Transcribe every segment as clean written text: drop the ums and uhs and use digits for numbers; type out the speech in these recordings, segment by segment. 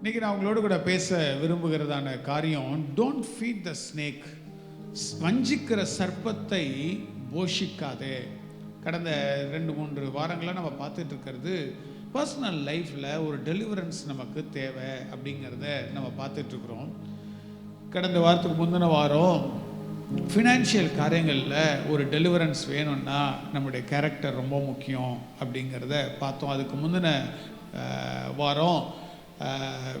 இன்றைக்கி நான் உங்களோடு கூட பேச விரும்புகிறதான காரியம், டோன்ட் ஃபீட் த ஸ்னேக். வஞ்சிக்கிற சர்ப்பத்தை போஷிக்காதே. கடந்த 2-3 வாரங்களாக நம்ம பார்த்துட்டு இருக்கிறது பர்சனல் லைஃப்பில் ஒரு டெலிவரன்ஸ் நமக்கு தேவை அப்படிங்கிறத நம்ம பார்த்துட்ருக்குறோம். கடந்த வாரத்துக்கு முந்தின வாரம் ஃபினான்ஷியல் காரியங்களில் ஒரு டெலிவரன்ஸ் வேணும்னா நம்முடைய கேரக்டர் ரொம்ப முக்கியம் அப்படிங்கிறத பார்த்தோம். அதுக்கு முந்தின வாரம்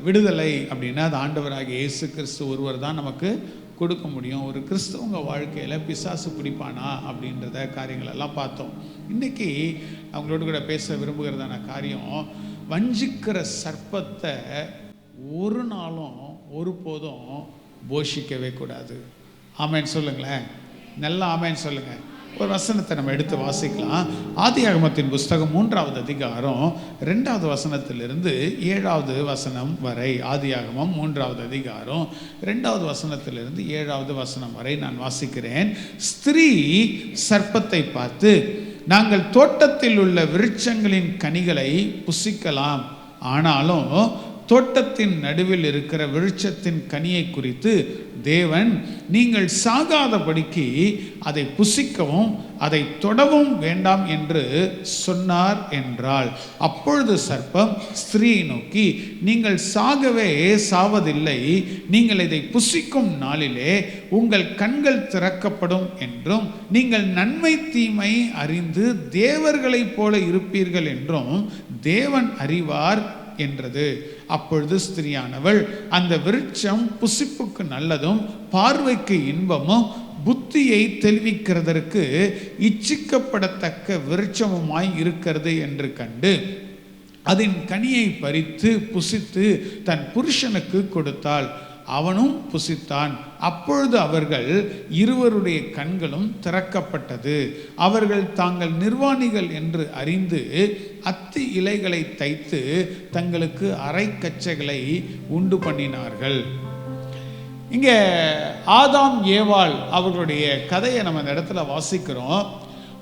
விடுதலை அப்படின்னா அது ஆண்டவராகிய இயேசு கிறிஸ்து ஒருவர் தான் நமக்கு கொடுக்க முடியும். ஒரு கிறிஸ்தவங்க வாழ்க்கையில் பிசாசு பிடிப்பானா அப்படின்றத காரியங்களெல்லாம் பார்த்தோம். இன்றைக்கி அவங்களோட கூட பேச விரும்புகிறதான காரியம், வஞ்சிக்கிற சர்ப்பத்தை ஒரு நாளும் ஒருபோதும் போஷிக்கவே கூடாது. ஆமேன் சொல்லுங்களேன், நல்லா ஆமேன் சொல்லுங்கள். ஒரு வசனத்தை நம்ம எடுத்து வாசிக்கலாம். ஆதியாகமத்தின் புஸ்தகம் 3வது அதிகாரம் 2வது வசனத்திலிருந்து 7வது வசனம் வரை. ஆதியாகமம் 3வது அதிகாரம் 2வது வசனத்திலிருந்து 7வது வசனம் வரை நான் வாசிக்கிறேன். ஸ்திரீ சர்ப்பத்தை பார்த்து, நாங்கள் தோட்டத்தில் உள்ள விருட்சங்களின் கனிகளை புசிக்கலாம், ஆனாலும் தோட்டத்தின் நடுவில் இருக்கிற விருட்சத்தின் கனியை குறித்து தேவன் நீங்கள் சாகாதபடிக்கு அதை புசிக்கவும் அதை தொடவும் வேண்டாம் என்று சொன்னார் என்றாள். அப்பொழுது சர்ப்பம் ஸ்திரீயை நோக்கி, நீங்கள் சாகவே சாவதில்லை, நீங்கள் இதை புசிக்கும் நாளிலே உங்கள் கண்கள் திறக்கப்படும் என்றும் நீங்கள் நன்மை தீமை அறிந்து தேவர்களைப் போல இருப்பீர்கள் என்றும் தேவன் அறிவார் என்றது. அப்பொழுது ஸ்திரியானவள், அந்த விருட்சம் புசிப்புக்கு நல்லதும் பார்வைக்கு இன்பமும் புத்தியை தெளிவிக்கிறதற்கு இச்சிக்கப்படத்தக்க விருட்சமுமாய் இருக்கிறது என்று கண்டு அதன் கனியை பறித்து புசித்து தன் புருஷனுக்கு கொடுத்தாள். அவனும் புசித்தான். அப்பொழுது அவர்கள் இருவருடைய கண்களும் திறக்கப்பட்டது. அவர்கள் தாங்கள் நிர்வாணிகள் என்று அறிந்து அத்தி இலைகளை தைத்து தங்களுக்கு அரைக்கச்சைகளை உண்டு பண்ணினார்கள். இங்கே ஆதாம் ஏவாள் அவர்களுடைய கதையை நம்ம இந்த இடத்துல வாசிக்கிறோம்.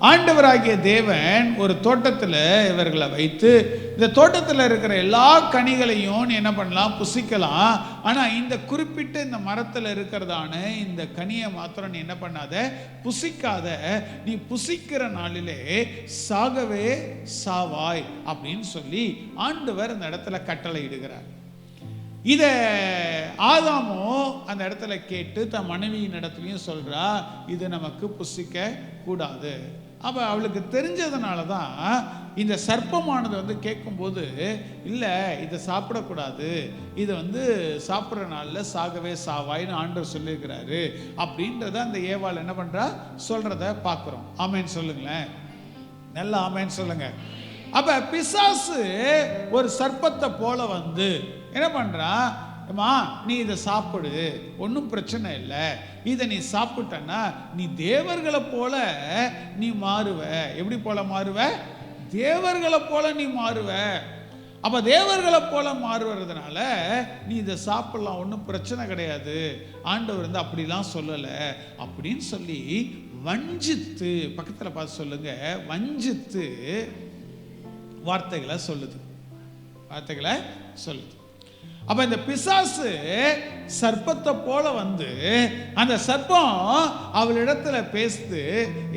ஆண்டவராகிய தேவன் ஒரு தோட்டத்தில் இவர்களை வைத்து, இந்த தோட்டத்தில் இருக்கிற எல்லா கனிகளையும் என்ன பண்ணலாம், புசிக்கலாம், ஆனால் இந்த குறிப்பிட்ட இந்த மரத்தில் இருக்கிறதான இந்த கனியை மாத்திரம் நீ என்ன பண்ணாத, புசிக்காத, நீ புசிக்கிற நாளிலே சாகவே சாவாய் அப்படின்னு சொல்லி ஆண்டவர் அந்த இடத்துல கட்டளை இடுகிறார். இதை ஆதாமோ அந்த இடத்துல கேட்டு தன் மனைவியின் இடத்துலையும் சொல்றா, இது நமக்கு புசிக்க கூடாது. அப்போ அவளுக்கு தெரிஞ்சதுனால தான் இந்த சர்ப்பமானது கேட்கும்போது, இல்லை இதை சாப்பிடக்கூடாது, இதை சாப்பிட்ற நாளில் சாகவே சாவாயின்னு ஆண்டவர் சொல்லியிருக்கிறாரு அப்படின்றத அந்த ஏவாள் என்ன பண்ணுறா சொல்கிறத பார்க்குறோம். ஆமேன்னு சொல்லுங்களேன், நல்லா ஆமேன்னு சொல்லுங்க. அப்போ பிசாசு ஒரு சர்ப்பத்தை போல என்ன பண்ணுறா, அம்மா நீ இதை சாப்பிடு, ஒன்றும் பிரச்சனை இல்லை, இதை நீ சாப்பிட்டன்னா நீ தேவர்களை போல நீ மாறுவ. எப்படி போல மாறுவ? தேவர்களை போல நீ மாறுவ. அப்போ தேவர்களை போல மாறுவதுனால நீ இதை சாப்பிடலாம், ஒன்றும் பிரச்சனை கிடையாது, ஆண்டவர் அப்படிலாம் சொல்லலை அப்படின்னு சொல்லி வஞ்சித்து, பக்கத்தில் பார்த்து சொல்லுங்க, வஞ்சித்து வார்த்தைகளை சொல்லுது, வார்த்தைகளை சொல்லுது. அப்ப இந்த பிசாசு சர்ப்பத்தை போல அந்த சர்ப்பம் அவளிடத்துல பேசுது.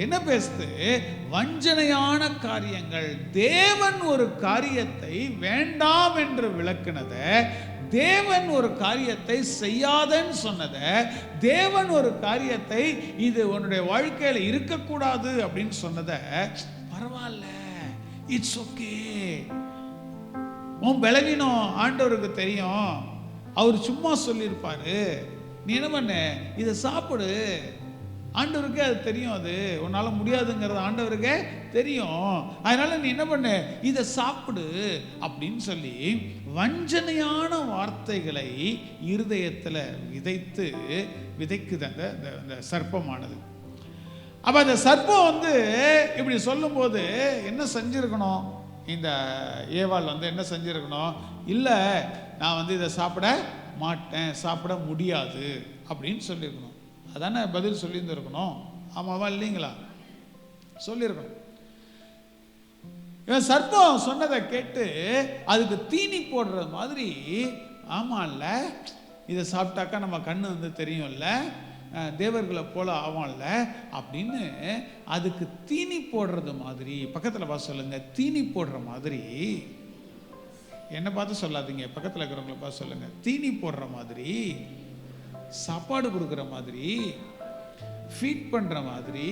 என்ன பேசுது? வஞ்சனையான காரியங்கள். தேவன் ஒரு காரியத்தை வேண்டாம் என்று விளக்குனத, தேவன் ஒரு காரியத்தை செய்யாதன்னு சொன்னத, தேவன் ஒரு காரியத்தை இது உன்னுடைய வாழ்க்கையில இருக்கக்கூடாது அப்படின்னு சொன்னத, பரவாயில்ல, இட்ஸ் ஓகே, உன் பலவீனம் ஆண்டவருக்கு தெரியும், அவர் சும்மா சொல்லியிருப்பாரு, நீ என்ன பண்ண, இதை சாப்பிடு, ஆண்டவருக்கே அது தெரியும், அது உன்னால முடியாதுங்கிறது ஆண்டவருக்கே தெரியும், அதனால நீ என்ன பண்ண, இதை சாப்பிடு அப்படின்னு சொல்லி வஞ்சனையான வார்த்தைகளை இருதயத்தில் விதைக்குது அந்த சர்ப்பமானது. அப்ப அந்த சர்ப்பம் இப்படி சொல்லும்போது என்ன செஞ்சிருக்கணும், இந்த ஏவாள் என்ன செஞ்சிருக்கணும், இல்லை நான் இதை சாப்பிட மாட்டேன், சாப்பிட முடியாது அப்படின்னு சொல்லியிருக்கணும். அதானே பதில் சொல்லியிருந்துருக்கணும். ஆமாவா இல்லைங்களா? சொல்லியிருக்கணும். இவன் சர்ப்பம் சொன்னதை கேட்டு அதுக்கு தீனி போடுற மாதிரி ஆமாம்ல, இதை சாப்பிட்டாக்கா நம்ம கண்ணு வந்து தெரியும்ல, தேவர்களை போல ஆவான்ல அப்படின்னு அதுக்கு தீனி போடுறது மாதிரி. பக்கத்தில் பார்த்து சொல்லுங்க, தீனி போடுற மாதிரி. என்னை பார்த்து சொல்லாதீங்க, பக்கத்தில் இருக்கிறவங்களை பார்த்து சொல்லுங்க. தீனி போடுற மாதிரி, சாப்பாடு கொடுக்குற மாதிரி, ஃபீட் பண்ணுற மாதிரி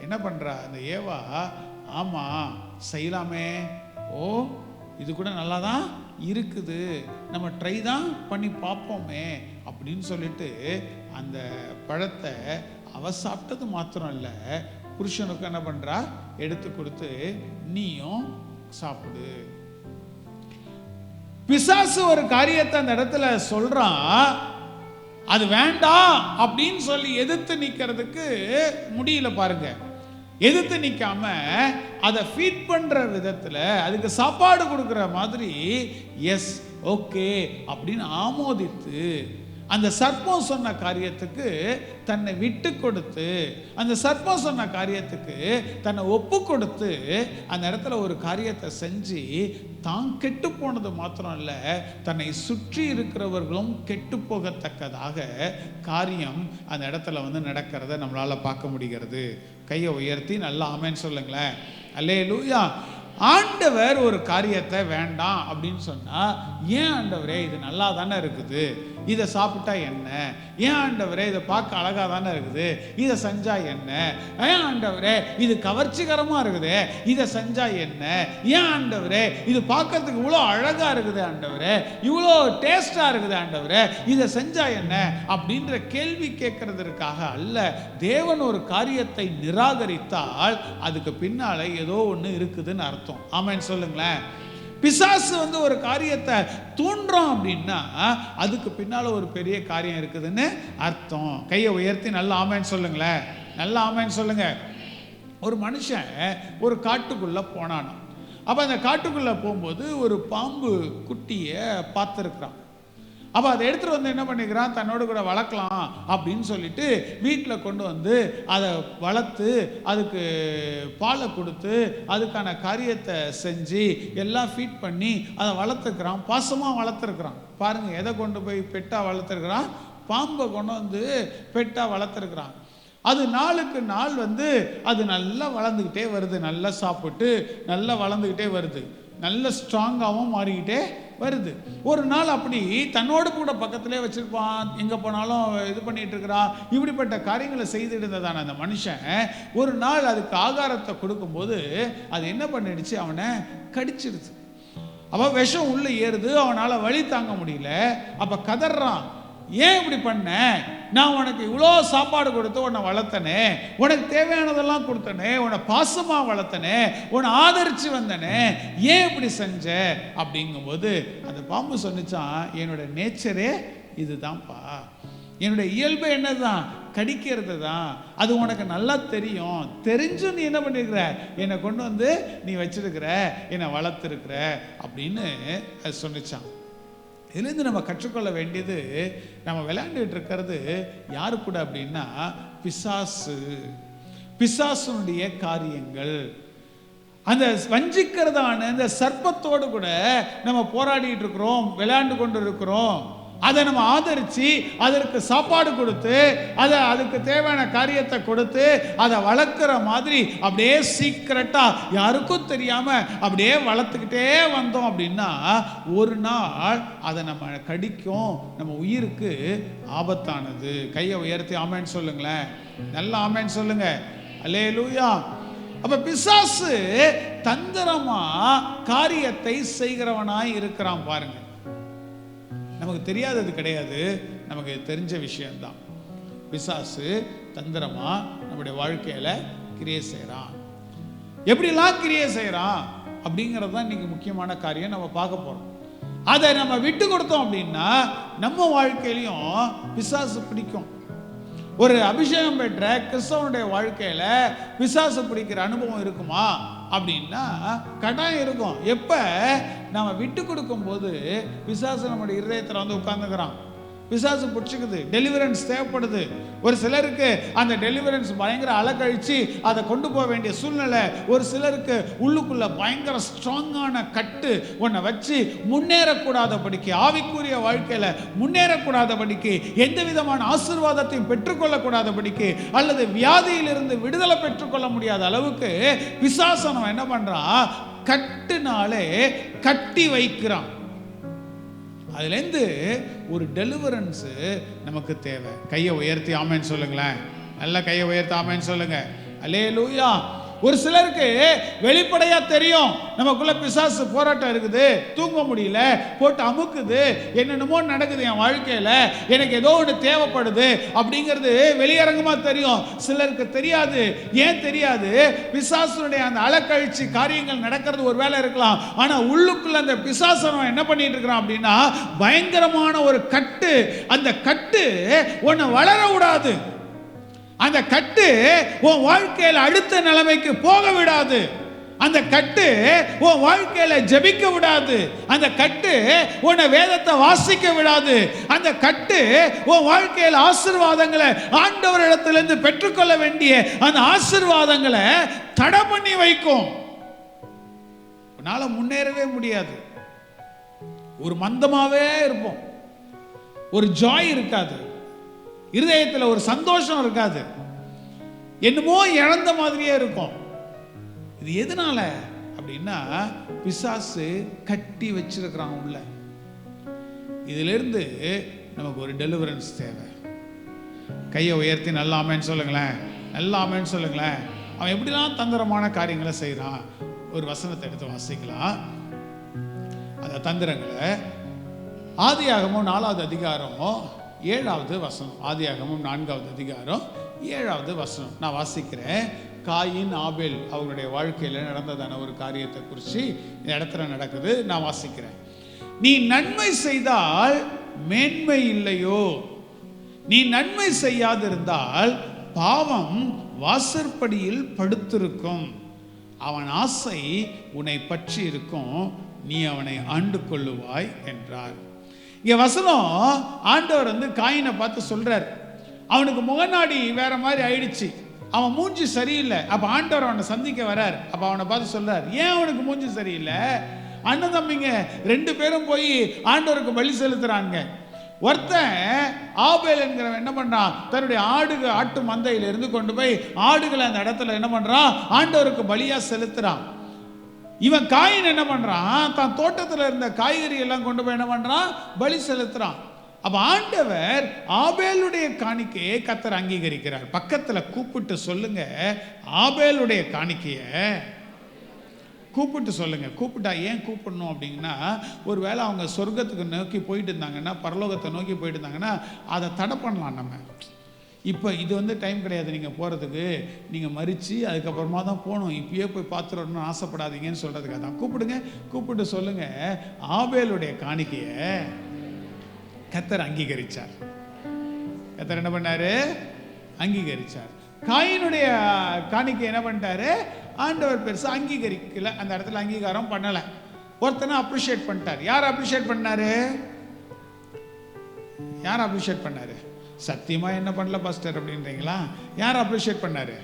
என்ன பண்ணுறா அந்த ஏவா? ஆமாம் செய்யலாமே, ஓ இது கூட நல்லா தான் இருக்குது, நம்ம ட்ரை தான் பண்ணி பார்ப்போமே அப்படின்னு சொல்லிட்டு அந்த பழத்தை அவ சாப்பிட்டது மாத்திரம் இல்லை, புருஷனுக்கு என்ன பண்ணுறா, எடுத்து கொடுத்து நீயும் சாப்பிடு. பிசாசு ஒரு காரியத்தை அந்த இடத்துல சொல்றான், அது வேண்டாம் அப்படின்னு சொல்லி எதிர்த்து நிற்கிறதுக்கு முடியல பாருங்க. எதிர்த்து நிற்காம அதை ஃபீட் பண்ற விதத்தில், அதுக்கு சாப்பாடு கொடுக்குற மாதிரி எஸ் ஓகே அப்படின்னு ஆமோதித்து அந்த சர்ப்பம் சொன்ன காரியத்துக்கு தன்னை விட்டு கொடுத்து, அந்த சர்ப்பம் சொன்ன காரியத்துக்கு தன்னை ஒப்பு கொடுத்து அந்த இடத்துல ஒரு காரியத்தை செஞ்சு தான் கெட்டு போனது மாத்திரம் இல்லை, தன்னை சுற்றி இருக்கிறவர்களும் கெட்டு போகத்தக்கதாக காரியம் அந்த இடத்துல வந்து நடக்கிறத நம்மளால பார்க்க முடிகிறது. கையை உயர்த்தி நல்லா ஆமென் சொல்லுங்களேன். அல்லேலூயா. ஆண்டவர் ஒரு காரியத்தை வேண்டாம் அப்படின்னு சொன்னா, ஏன் ஆண்டவரே இது நல்லா தானே இருக்குது, இதை சாப்பிட்டா என்ன, ஏன் ஆண்டவரே இதை பார்க்க அழகா தானே இருக்குது, இதை செஞ்சா என்ன, ஏன் ஆண்டவரே இது கவர்ச்சிகரமா இருக்குது, இதை செஞ்சா என்ன, ஏன் ஆண்டவரே இது பார்க்கறதுக்கு இவ்வளோ அழகா இருக்குது ஆண்டவரே, இவ்வளோ டேஸ்டா இருக்குது ஆண்டவரே, இதை செஞ்சா என்ன அப்படின்ற கேள்வி கேட்கறதுக்காக அல்ல. தேவன் ஒரு காரியத்தை நிராகரித்தால் அதுக்கு பின்னால ஏதோ ஒன்று இருக்குதுன்னு அர்த்தம். ஆமென் சொல்லுங்களேன். பிசாசு வந்து ஒரு காரியத்தை தூண்டுறோம் அப்படின்னா அதுக்கு பின்னால ஒரு பெரிய காரியம் இருக்குதுன்னு அர்த்தம். கையை உயர்த்தி நல்லா ஆமென் சொல்லுங்களேன். நல்லா ஆமென் சொல்லுங்க. ஒரு மனுஷன் ஒரு காட்டுக்குள்ள போனானா, அப்ப அந்த காட்டுக்குள்ள போகும்போது ஒரு பாம்பு குட்டியை பார்த்துருக்கிறான். அப்போ அதை எடுத்துகிட்டு வந்து என்ன பண்ணிக்கிறான், தன்னோடு கூட வளர்க்கலாம் அப்படின்னு சொல்லிட்டு வீட்டில் கொண்டு வந்து அதை வளர்த்து அதுக்கு பாலை கொடுத்து அதுக்கான காரியத்தை செஞ்சு எல்லாம் ஃபீட் பண்ணி அதை வளர்த்துக்கிறான். பாசமாக வளர்த்துருக்குறான். பாருங்கள், எதை கொண்டு போய் பெட்டாக வளர்த்துருக்குறான், பாம்பை கொண்டு வந்து பெட்டாக வளர்த்துருக்குறான். அது நாளுக்கு நாள் வந்து அது நல்லா வளர்ந்துக்கிட்டே வருது, நல்லா சாப்பிட்டு நல்லா வளர்ந்துக்கிட்டே வருது, நல்ல ஸ்ட்ராங்காகவும் மாறிக்கிட்டே வருது. ஒரு நாள் அப்படி தன்னோடு கூட பக்கத்திலே வச்சிருப்பான், எங்கே போனாலும் இது பண்ணிட்டு இருக்கிறான், இப்படிப்பட்ட காரியங்களை செய்துட்டு இருந்ததான அந்த மனுஷன் ஒரு நாள் அதுக்கு ஆகாரத்தை கொடுக்கும்போது அது என்ன பண்ணிடுச்சு, அவனை கடிச்சிருச்சு. அப்போ விஷம் உள்ளே ஏறுது, அவனால் வலி தாங்க முடியல. அப்போ கதறான், ஏன் இப்படி பண்ண, நான் உனக்கு இவ்வளோ சாப்பாடு கொடுத்து உன்னை வளர்த்தனே, உனக்கு தேவையானதெல்லாம் கொடுத்தனே, உன்னை பாசமாக வளர்த்தனே, உன்னை ஆதரித்து வந்தனே, ஏன் இப்படி செஞ்ச அப்படிங்கும்போது அந்த பாம்பு சொன்னிச்சான், என்னோட நேச்சரே இதுதான்ப்பா, என்னுடைய இயல்பு என்னதுதான், கடிக்கிறது தான், அது உனக்கு நல்லா தெரியும், தெரிஞ்சும் நீ என்ன பண்ணிருக்கிற, என்னை கொண்டு வந்து நீ வச்சிருக்கிற, என்னை வளர்த்துருக்கிற அப்படின்னு அது சொன்னிச்சான். இதுலேருந்து நம்ம கற்றுக்கொள்ள வேண்டியது, நம்ம விளையாண்டுட்டு இருக்கிறது யாரு கூட அப்படின்னா பிசாசு, பிசாசுடைய காரியங்கள். அந்த வஞ்சிக்கிறதான அந்த சர்ப்பத்தோடு கூட நம்ம போராடிட்டு இருக்கிறோம், விளையாண்டு கொண்டு இருக்கிறோம். அதை நம்ம ஆதரித்து அதற்கு சாப்பாடு கொடுத்து அதுக்கு தேவையான காரியத்தை கொடுத்து அதை வளர்க்குற மாதிரி அப்படியே சீக்கிரட்டாக யாருக்கும் தெரியாமல் அப்படியே வளர்த்துக்கிட்டே வந்தோம் அப்படின்னா ஒரு நாள் அதை நம்ம கடிக்கும், நம்ம உயிருக்கு ஆபத்தானது. கையை உயர்த்தி ஆமென் சொல்லுங்களேன். நல்லா ஆமென் சொல்லுங்க. அல்லேலூயா. அப்ப பிசாசு தந்திரமா காரியத்தை செய்கிறவனாய் இருக்கிறான் பாருங்க. நமக்கு தெரியாதது கிடையாது, நமக்கு தெரிஞ்ச விஷயம்தான். பிசாசு தந்திரமா நம்முடைய வாழ்க்கையில கிரியை செய்யறான். எப்படிலாம் கிரியை செய்யறான் அப்படிங்கிறது தான் இன்னைக்கு முக்கியமான காரியம் நம்ம பார்க்க போறோம். அதை நம்ம விட்டு கொடுத்தோம் அப்படின்னா நம்ம வாழ்க்கையிலையும் பிசாசு பிடிக்கும். ஒரு அபிஷேகம் பெற்ற கிறிஸ்தவனுடைய வாழ்க்கையில பிசாசு பிடிக்கிற அனுபவம் இருக்குமா அப்படின்னா கட்டாயம் இருக்கும். எப்ப நம்ம விட்டு கொடுக்கும் போது பிசாசு நம்முடைய இருதயத்தில் வந்து உட்கார்ந்துக்கிறான். பிசாசு பிடிச்சிக்குது, டெலிவரன்ஸ் தேவைப்படுது. ஒரு சிலருக்கு அந்த டெலிவரன்ஸ் பயங்கர அலக்கழிச்சு அதை கொண்டு போக வேண்டிய சூழ்நிலை. ஒரு சிலருக்கு உள்ளுக்குள்ள பயங்கர ஸ்ட்ராங்கான கட்டு ஒன்றை வச்சு முன்னேறக்கூடாதபடிக்கு, ஆவிக்குரிய வாழ்க்கையில் முன்னேறக்கூடாதபடிக்கு, எந்த விதமான ஆசீர்வாதத்தையும் பெற்றுக்கொள்ளக்கூடாதபடிக்கு, அல்லது வியாதியிலிருந்து விடுதலை பெற்றுக்கொள்ள முடியாத அளவுக்கு பிசாசனம் என்ன பண்றான்? கட்டுனாலே கட்டி வைக்கிறான். அதுலேருந்து ஒரு டெலிவரன்ஸ் நமக்கு தேவை. கையை உயர்த்தி ஆமேன்னு சொல்லுங்களேன். நல்ல கையை உயர்த்தி ஆமேன்னு சொல்லுங்க. அல்லேலூயா. ஒரு சிலருக்கு வெளிப்படையா தெரியும், நமக்குள்ள பிசாசு போராட்டம் இருக்குது, தூங்க முடியல, போட்டு அமுக்குது, என்னென்னமோ நடக்குது என் வாழ்க்கையில, எனக்கு ஏதோ ஒன்று தேவைப்படுது அப்படிங்கிறது வெளியரங்கமா தெரியும். சிலருக்கு தெரியாது. ஏன் தெரியாது? பிசாசுடைய அந்த அலக்கழிச்சு காரியங்கள் நடக்கிறது ஒரு வேலை இருக்கலாம். ஆனா உள்ளுக்குள்ள அந்த பிசாசனம் என்ன பண்ணிட்டு இருக்கிறான் அப்படின்னா, பயங்கரமான ஒரு கட்டு. அந்த கட்டு உன்னை வளர விடாது. அந்த கட்டு உன் வாழ்க்கையில் அடுத்த நிலைமைக்கு போக விடாது. அந்த கட்டு உன் வாழ்க்கையில ஜெபிக்க விடாது. அந்த கட்டு உன்னை வேதத்தை வாசிக்க விடாது. அந்த கட்டு உன் வாழ்க்கையில் ஆசீர்வாதங்களை ஆண்டவரிடத்திலிருந்து பெற்றுக்கொள்ள வேண்டிய அந்த ஆசீர்வாதங்களை தடை பண்ணி வைக்கும். உன்னால முன்னேறவே முடியாது. ஒரு மந்தமாவே இருப்போம். ஒரு ஜாய் இருக்காது. இருதயத்தில் ஒரு சந்தோஷம் இருக்காது. என்னமோ இழந்த மாதிரியே இருக்கும். இது எதனால அப்படின்னா, பிசாசு கட்டி வச்சிருக்கிறான் உள்ள. இதுல இருந்து நமக்கு ஒரு டெலிவரன்ஸ் தேவை. கையை உயர்த்தி நல்லா ஆமென் சொல்லுங்களேன். நல்லா ஆமென் சொல்லுங்களேன். அவன் எப்படிலாம் தந்திரமான காரியங்களை செய்யறான். ஒரு வசனத்தை எடுத்து வாசிக்கலாம். அந்த தந்திரங்களை ஆதியாகமம் 4வது அதிகாரம் 7வது வசனம். ஆதியாகமம் 4வது அதிகாரம் 7வது வசனம் நான் வாசிக்கிறேன். காயின் ஆபேல் அவருடைய வாழ்க்கையில் நடந்ததான ஒரு காரியத்தை குறித்து இந்த இடத்துல நடக்குது. நான் வாசிக்கிறேன். நீ நன்மை செய்தால் மேன்மை இல்லையோ? நீ நன்மை செய்யாதிருந்தால் பாவம் வாசற்படியில் படுத்திருக்கும். அவன் ஆசை உன்னை பற்றி இருக்கும், நீ அவனை ஆண்டு கொள்ளுவாய் என்றார். இங்க வசனம் ஆண்டவர் காயினை பார்த்து சொல்றார். அவனுக்கு முகநாடி வேற மாதிரி ஆயிடுச்சு. அவன் மூஞ்சி சரியில்லை. அப்ப ஆண்டவர் அவனை சந்திக்க வரார். அப்ப அவனை பார்த்து சொல்றார், ஏன் அவனுக்கு மூஞ்சி சரியில்லை? அண்ணன் தம்பிங்க 2 பேரும் போய் ஆண்டவருக்கு பலி செலுத்துறாங்க. ஒருத்தன் ஆபேல் என்கிறவன் என்ன பண்றான்? தன்னுடைய ஆட்டு மந்தையில இருந்து கொண்டு போய் ஆடுகளை அந்த இடத்துல என்ன பண்றான்? ஆண்டவருக்கு பலியா செலுத்துறான். இவன் காயின் என்ன பண்றான்? தான் தோட்டத்தில் இருந்த காய்கறி எல்லாம் கொண்டு போய் என்ன பண்றான்? பலி செலுத்துறான். அப்ப ஆண்டவர் ஆபேலுடைய காணிக்கையை கர்த்தர் அங்கீகரிக்கிறார். பக்கத்துல கூப்பிட்டு சொல்லுங்க, ஆபேலுடைய காணிக்கைய கூப்பிட்டு சொல்லுங்க. கூப்பிட்டா ஏன் கூப்பிடணும் அப்படின்னா, ஒருவேளை அவங்க சொர்க்கத்துக்கு நோக்கி போயிட்டு இருந்தாங்கன்னா, பரலோகத்தை நோக்கி போயிட்டு இருந்தாங்கன்னா அதை தடை பண்ணலாம் நம்ம. இப்போ இது டைம் கிடையாது நீங்கள் போகிறதுக்கு, நீங்கள் மறித்து அதுக்கப்புறமா தான் போகணும், இப்பயே போய் பார்த்துடணும்னு ஆசைப்படாதீங்கன்னு சொல்கிறதுக்காக தான். கூப்பிடுங்க, கூப்பிட்டு சொல்லுங்கள், ஆபேலுடைய காணிக்கையை கர்த்தர் அங்கீகரித்தார். கர்த்தர் என்ன பண்ணார்? அங்கீகரித்தார். காயினுடைய காணிக்கை என்ன பண்ணிட்டாரு? ஆண்டவர் பெருசாக அங்கீகரிக்கல. அந்த இடத்துல அங்கீகாரம் பண்ணலை. ஒருத்தனை அப்ரிஷியேட் பண்ணிட்டார். யார் அப்ரிஷியேட் பண்ணாரு? யார் அப்ரிஷியேட் பண்ணாரு? சத்தியமா என்ன பண்ணல பாஸ்டர் அப்படின்றீங்களா? யார் அப்ரிஷியேட் பண்ணாரு?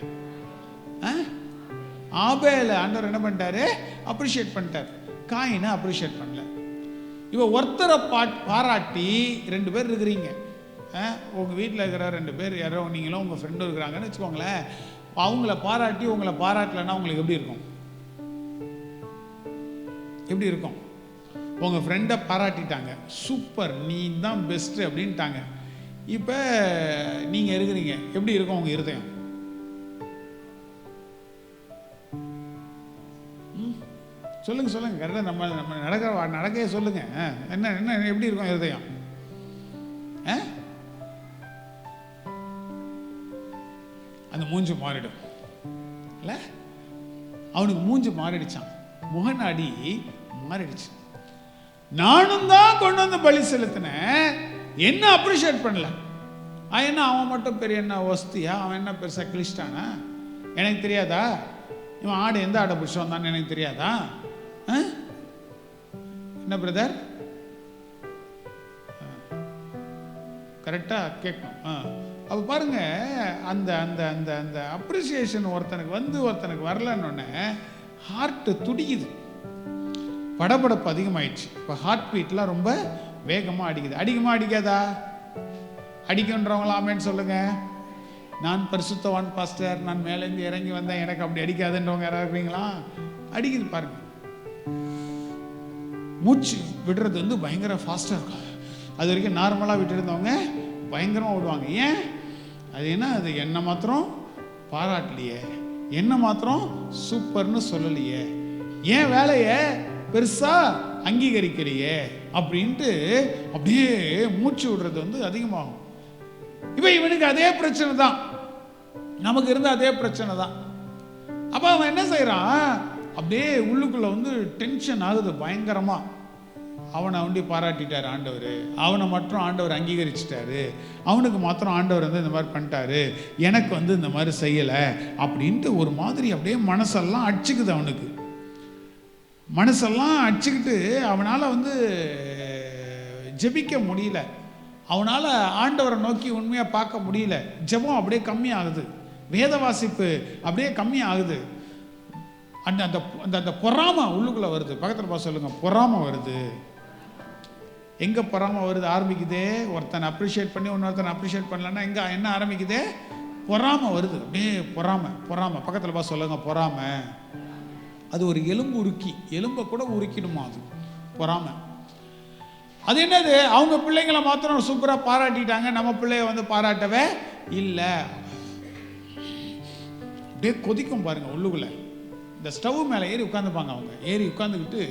ஆபேல் ஆண்டவர் என்ன பண்ணிட்டாரு? அப்ரிஷியேட் பண்ணிட்டார். காயினை அப்ரிஷியேட் பண்ணல. இவ ஒருத்தரை பாராட்டி 2 பேர் இருக்கிறீங்க. உங்கள் வீட்டில் இருக்கிற 2 பேர் யாரோ நீங்களும் உங்கள் ஃப்ரெண்டும் இருக்கிறாங்கன்னு வச்சுக்கோங்களேன். அவங்கள பாராட்டி உங்களை பாராட்டலைன்னா உங்களுக்கு எப்படி இருக்கும்? எப்படி இருக்கும்? உங்கள் ஃப்ரெண்டை பாராட்டிட்டாங்க, சூப்பர், நீ தான் பெஸ்ட்டு அப்படின்ட்டாங்க. இப்போ நீங்கள் இருக்கிறீங்க, எப்படி இருக்கும் உங்கள் இருதயம்? சொல்லுங்க சொல்லுங்க, கரெக்டாக நம்ம நடக்கையே சொல்லுங்க. என்ன என்ன எப்படி இருக்கும் இருதயம்? அந்த மூஞ்சு மாறிடும் இல்லை? அவனுக்கு மூஞ்சு மாறிடுச்சான், முகநாடி மாறிடுச்சு. நானும் தான் கொண்டு வந்து பலி செலுத்தினேன், என்ன அப்ரிஷியேட் பண்ணல. என்ன அவன் மட்டும் பெரிய என்ன வசதியா? அவன் என்ன பெருசாக கிழிச்சிட்டானா? எனக்கு தெரியாதா? இவன் ஆடு எந்த ஆடை பிடிச்சி வந்தான்னு எனக்கு தெரியாதா? என்ன பிரதர்? கரெக்டாக கேட்கணும். அப்போ பாருங்க, அந்த அந்த அந்த அந்த அப்ரிசியேஷன் ஒருத்தனுக்கு வரலன்னொன்னே ஹார்ட்டு துடிக்குது, படபடப்பு அதிகமாயிடுச்சு. இப்போ ஹார்ட் பீட்லாம் ரொம்ப வேகமாக அடிக்குது. அடிக்காதா? அடிக்குன்றவங்களா ஆமேன்னு சொல்லுங்க. நான் பரிசுத்தவான் பாஸ்டர், நான் மேலேருந்து இறங்கி வந்தேன், எனக்கு அப்படி அடிக்காதுன்றவங்க யாராவது இருக்கீங்களா? அடிக்குது பாருங்க. மூச்சு விடுறது வந்து பயங்கர ஃபாஸ்ட்டாக இருக்கும். அது வரைக்கும் நார்மலாக விட்டு இருந்தவங்க பயங்கரமாக விடுவாங்க. ஏன்? அது என்ன, அது என்ன மாத்திரம் பாராட்டலையே, என்ன மாத்திரம் சூப்பர்னு சொல்லலையே, ஏன் வேலையை பெருசா அங்கீகரிக்கலையே அப்படின்ட்டு அப்படியே மூச்சு விடுறது வந்து அதிகமாகும். இப்போ இவனுக்கு அதே பிரச்சனை தான், நமக்கு இருந்த அதே பிரச்சனை தான். அப்போ அவன் என்ன செய்யறான், அப்படியே உள்ளுக்குள்ள வந்து டென்ஷன் ஆகுது பயங்கரமா. அவனை வந்து பாராட்டிட்டார் ஆண்டவர், அவனை மட்டும் ஆண்டவர் அங்கீகரிச்சிட்டாரு, அவனுக்கு மாத்திரம் ஆண்டவர் வந்து இந்த மாதிரி பண்ணிட்டாரு, எனக்கு வந்து இந்த மாதிரி செய்யலை அப்படின்ட்டு ஒரு மாதிரி அப்படியே மனசெல்லாம் அடிச்சுக்குது. அவனுக்கு மனசெல்லாம் அடிச்சுக்கிட்டு அவனால் வந்து ஜெபிக்க முடியல, அவனால் ஆண்டவரை நோக்கி உண்மையாக பார்க்க முடியல. ஜெபம் அப்படியே கம்மியாகுது, வேத வாசிப்பு அப்படியே கம்மியாகுது. அந்த அந்த அந்த பொறாமை உள்ளுக்குள்ளே வருது. பக்கத்தில் பார்த்து சொல்லுங்க, பொறாமை வருது. எங்கே பொறாமை வருது ஆரம்பிக்குதே? ஒருத்தனை அப்ரிஷியேட் பண்ணி இன்னொருத்தனை அப்ரிஷியேட் பண்ணலன்னா எங்கே என்ன ஆரம்பிக்குதே? பொறாமை வருது. அப்படியே பொறாமை. பக்கத்தில் பார்த்து சொல்லுங்க, பொறாமை. அது ஒரு எலும்பு உருக்கி, எலும்பை கூட உருக்கிடுமா அது பொறாமை. அது என்னது, அவங்க பிள்ளைங்களை மாத்திரம் சூப்பராக பாராட்டிட்டாங்க, நம்ம பிள்ளைய வந்து பாராட்டவே இல்லை. அப்படியே கொதிக்கும் பாருங்க உள்ளுக்குள்ள. இந்த ஸ்டவ் மேலே ஏறி உட்காந்துப்பாங்க அவங்க, ஏறி உட்காந்துக்கிட்டு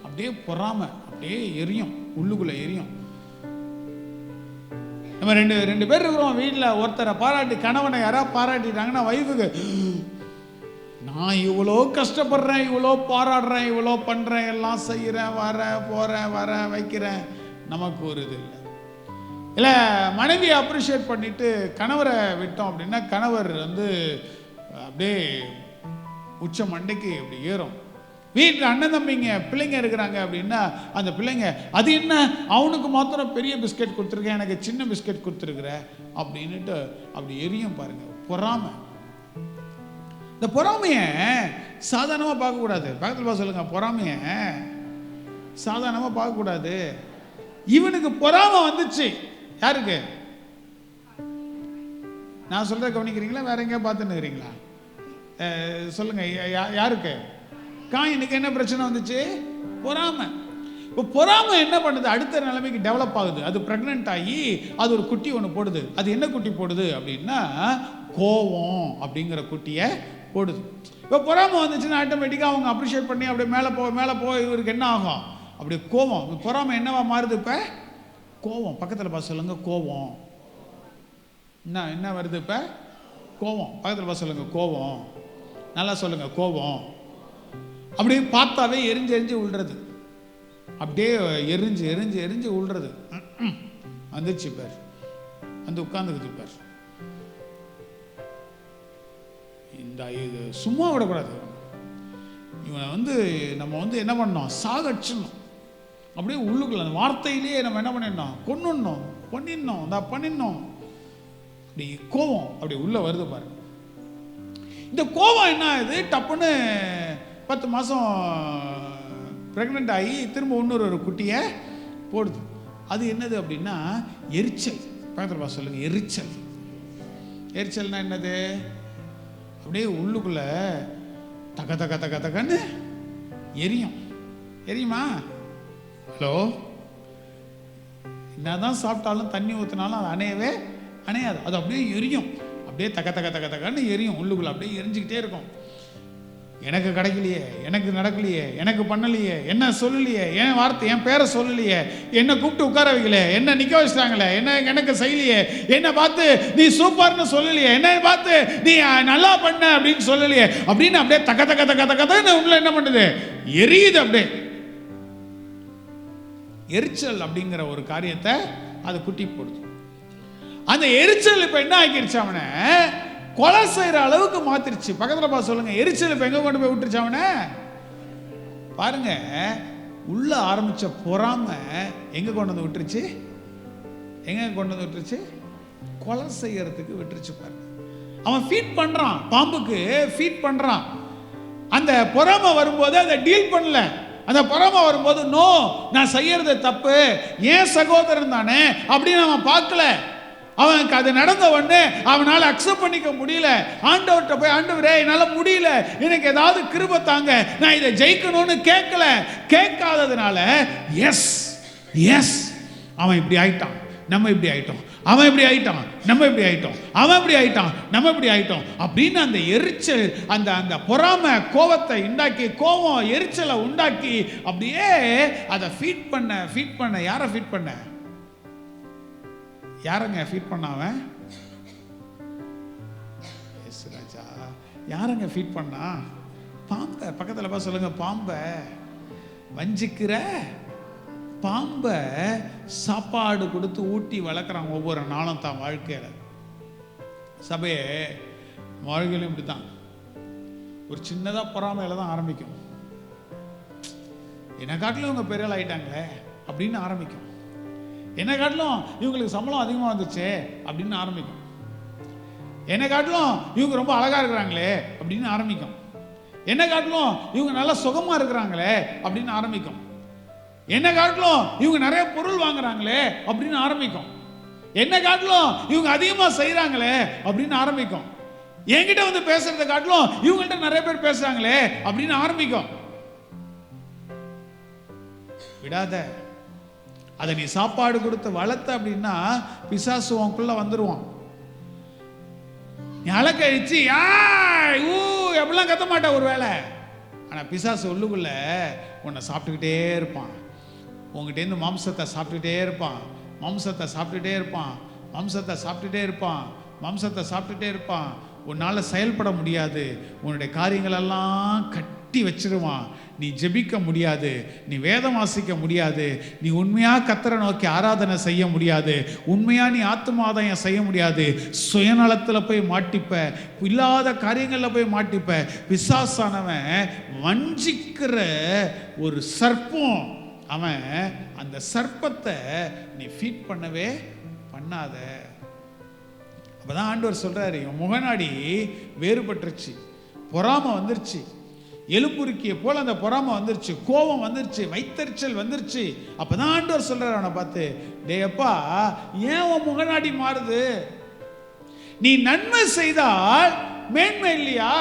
அப்படியே பொறாமை அப்படியே எரியும், உள்ளுக்குள்ள எரியும். நம்ம ரெண்டு பேர் இருக்கிறோம் வீட்டில், ஒருத்தரை பாராட்டி, கணவனை யாராவது பாராட்டிட்டாங்கன்னா வைஃபுக்கு, நான் இவ்வளோ கஷ்டப்படுறேன், இவ்வளோ பாராடுறேன், இவ்வளோ பண்ணுறேன், எல்லாம் செய்கிறேன், வரேன் வைக்கிறேன், நமக்கு ஒரு இது இல்லை. மனைவியை அப்ரிஷியேட் பண்ணிட்டு கணவரை விட்டோம் அப்படின்னா கணவர் வந்து அப்படியே உச்ச மண்டைக்கு அப்படி ஏறும். வீட்டில் அண்ணன் தம்பிங்க பிள்ளைங்க இருக்கிறாங்க அப்படின்னா அந்த பிள்ளைங்க, அது என்ன அவனுக்கு மாத்திரம் பெரிய பிஸ்கெட் கொடுத்துருக்கேன், எனக்கு சின்ன பிஸ்கெட் கொடுத்துருக்குற அப்படின்னுட்டு அப்படி எரியும் பாருங்க. பொறாமை. இந்த பொறாமையை சாதாரணமாக பார்க்கக்கூடாது. பக்கத்தில் பார்த்து சொல்லுங்க, பொறாமையை சாதாரணமாக பார்க்கக்கூடாது. இவனுக்கு பொறாமை வந்துச்சு. யாருக்கு? நான் சொல்கிறத கவனிக்கிறீங்களா, வேற எங்கேயா பார்த்துன்னு இருக்கிறீங்களா? சொல்லுங்க, யாருக்கு? காயினுக்கு என்ன பிரச்சனை வந்துச்சு? பொறாமை. இப்போ பொறாமை என்ன பண்ணுது, அடுத்த நிலைமைக்கு டெவலப் ஆகுது. அது ப்ரெக்னென்ட் ஆகி அது ஒரு குட்டி ஒன்று போடுது. அது என்ன குட்டி போடுது அப்படின்னா கோவம் அப்படிங்கிற குட்டியை போடுது. இப்போ பொறாமை வந்துச்சுன்னா ஆட்டோமேட்டிக்காக அவங்க அப்ரிஷியேட் பண்ணி அப்படியே மேலே போய் இவருக்கு என்ன ஆகும், அப்படியே கோவம். பொறாமை என்னவா மாறுது? இப்போ கோவம். பக்கத்தில் பார்த்து சொல்லுங்க, கோவம். என்ன வருது இப்போ? கோவம். பக்கத்தில் பார்த்து சொல்லுங்க, கோவம். நல்லா சொல்லுங்க, கோவம். அப்படியே பார்த்தாவே எரிஞ்சு விழுறது, அப்படியே எரிஞ்சு விழுறது. வந்துச்சு பார், வந்து உட்கார்ந்துக்குது பார். இந்த இது சும்மா விடக்கூடாது. இவனை வந்து நம்ம வந்து என்ன பண்ணோம், சாகடிச்சிடணும். அப்படியே உள்ளுக்குள்ள அந்த வார்த்தையிலேயே நம்ம என்ன பண்ணிடணும், பண்ணிடணும். அப்படி கோவம் அப்படி உள்ள வருது பாரு. இந்த கோவம் என்ன ஆகுது, டப்புன்னு 10 மாதம் ப்ரெக்னென்ட் ஆகி திரும்ப இன்னொரு குட்டியை போடுது. அது என்னது அப்படின்னா எரிச்சல். பக்கத்தில் பார்த்து சொல்லுங்க, எரிச்சல். எரிச்சல்னா என்னது? அப்படியே உள்ளுக்குள்ள தகன்னு எரியுமா? ஹலோ, என்னதான் சாப்பிட்டாலும் தண்ணி ஊற்றினாலும் அது அணையாது. அது அப்படியே எரியும், அப்படியே தகன்னு எரியும் உள்ளுக்குள்ள, அப்படியே எரிஞ்சுக்கிட்டே இருக்கும். எனக்கு கிடைக்கலையே, எனக்கு நடக்கலையே, எனக்கு பண்ணலையே, என்ன சொல்லலையே, என் வார்த்தை என் பேரை சொல்லலையே, என்னை கூப்பிட்டு உட்கார வைக்கலையே, என்ன நிற்க வச்சிட்டாங்களே, எனக்கு செய்யலையே, என்னை பார்த்து நீ சூப்பர்னு சொல்லலையே, என்னை பார்த்து நீ நல்லா பண்ண அப்படின்னு சொல்லலையே அப்படின்னு அப்படியே தகன்னு உள்ள என்ன பண்ணுது, எரியுது. அப்படியே எரிச்சல் அப்படிங்கிற ஒரு காரியத்தை அது குட்டி போடுது. அந்த எரிச்சல் இப்ப என்ன ஆக்கிடுச்சு, அவனை கொலை செய்யற அளவுக்கு மாத்திருச்சு. பக்கத்துல பார்த்து சொல்லுங்க, எரிச்சல் இப்ப எங்க கொண்டு போய் விட்டுருச்சு அவனை? பாருங்க, உள்ள ஆரம்பிச்ச பொறாம எங்க கொண்டு வந்து விட்டுருச்சு? எங்க கொண்டு வந்து விட்டுருச்சு? கொலை செய்யறதுக்கு விட்டுருச்சு பாரு. அவன் ஃபீட் பண்றான், பாம்புக்கு ஃபீட் பண்றான். அந்த பொறாமை வரும்போது அதை டீல் பண்ணல. அந்த பொறாமை வரும்போது நோ, நான் செய்யறது தப்பு, ஏன் சகோதரன் தானே அப்படின்னு அவன் பார்க்கல. அவனுக்கு அது நடந்த உடனே அவனால் அக்செப்ட் பண்ணிக்க முடியல. ஆண்டவர்கிட்ட போய், ஆண்டவரே என்னால் முடியல, எனக்கு ஏதாவது கிருபை தாங்க, நான் இதை ஜெயிக்கணும்னு கேட்கல. கேட்காததுனால எஸ் எஸ் அவன் இப்படி ஆயிட்டான், நம்ம இப்படி ஆயிட்டோம், அவன் இப்படி ஆயிட்டான், நம்ம இப்படி ஆயிட்டோம், அவன் இப்படி ஆயிட்டான், நம்ம இப்படி ஆயிட்டோம் அப்படின்னு அந்த எரிச்சல், அந்த அந்த பொறாமை கோபத்தை உண்டாக்கி, கோபம் எரிச்சலை உண்டாக்கி அப்படியே அதை ஃபீட் பண்ண யாரை ஃபீட் பண்ண? யாரங்க ஃபீட் பண்ண? அவன் ராஜா யாரங்க ஃபீட் பண்ணா? பாம்பை. பக்கத்தில் போய் சொல்லுங்க, பாம்பை. வஞ்சிக்கிற பாம்பை சாப்பாடு கொடுத்து ஊட்டி வளர்க்குறாங்க ஒவ்வொரு நாளும் தான் வாழ்க்கையில். சபையே வாழ்க்கையிலும் இப்படி தான். ஒரு சின்னதாக பொறாமையில தான் ஆரம்பிக்கும். என்னை காட்டிலும் இவங்க பெரிய ஆயிட்டாங்களே அப்படின்னு ஆரம்பிக்கும். என்னை காட்டிலும் இவங்களுக்கு சம்பளம் அதிகமாக வந்துச்சு அப்படின்னு ஆரம்பிக்கும். என்னை காட்டிலும் இவங்க ரொம்ப அழகாக இருக்கிறாங்களே அப்படின்னு ஆரம்பிக்கும். என்னை காட்டிலும் இவங்க நல்லா சுகமாக இருக்கிறாங்களே அப்படின்னு ஆரம்பிக்கும். என்னை காட்டிலும் இவங்க நிறைய பொருள் வாங்குறாங்களே அப்படின்னு ஆரம்பிக்கும். என்னை காட்டிலும் இவங்க அதிகமாக செய்கிறாங்களே அப்படின்னு ஆரம்பிக்கும். என்கிட்ட வந்து பேசுறதை காட்டிலும் இவங்கள்ட்ட நிறைய பேர் பேசுறாங்களே அப்படின்னு ஆரம்பிக்கும். விடாத. அதை நீ சாப்பாடு கொடுத்து வளர்த்த அப்படின்னா பிசாசு உனக்குள்ள வந்துருவான். நீ அலக்கழிச்சு எப்படிலாம் கத்த மாட்டா ஒரு வேலை. ஆனா பிசாசு உள்ளுக்குள்ள உன்னை சாப்பிட்டுக்கிட்டே இருப்பான். உங்ககிட்டேருந்து மாம்சத்தை சாப்பிட்டுட்டே இருப்பான், மாம்சத்தை சாப்பிட்டுட்டே இருப்பான், மாம்சத்தை சாப்பிட்டுட்டே இருப்பான், மாம்சத்தை சாப்பிட்டுட்டே இருப்பான். உன்னால் செயல்பட முடியாது. உன்னுடைய காரியங்களெல்லாம் கட்டி வச்சிருவான். நீ ஜெபிக்க முடியாது, நீ வேதம் வாசிக்க முடியாது, நீ உண்மையாக கர்த்தரை நோக்கி ஆராதனை செய்ய முடியாது, உண்மையாக நீ ஆத்துமாதாயம் செய்ய முடியாது. சுயநலத்தில் போய் மாட்டிப்ப, இல்லாத காரியங்களில் போய் மாட்டிப்ப. பிசாசானவன் வஞ்சிக்கிற ஒரு சர்ப்பம். அவன் அந்த சர்ப்பத்தை நீ ஃபீட் பண்ணவே பண்ணாத. அப்பதான் ஆண்டவர் சொல்றாரு, என் முகநாடி வேறுபட்டுருச்சு, பொறாமை வந்துருச்சு, எலும்புருக்கிய போல அந்த பொறாமை வந்துருச்சு, கோபம் வந்துருச்சு, வைத்தறிச்சல் வந்துருச்சு. அப்பதான் ஆண்டவர் சொல்றாரு அவனை பார்த்து, டேப்பா ஏன் உன் முகநாடி மாறுது? நீ நன்மை செய்தால் மேன்மை இல்லையா?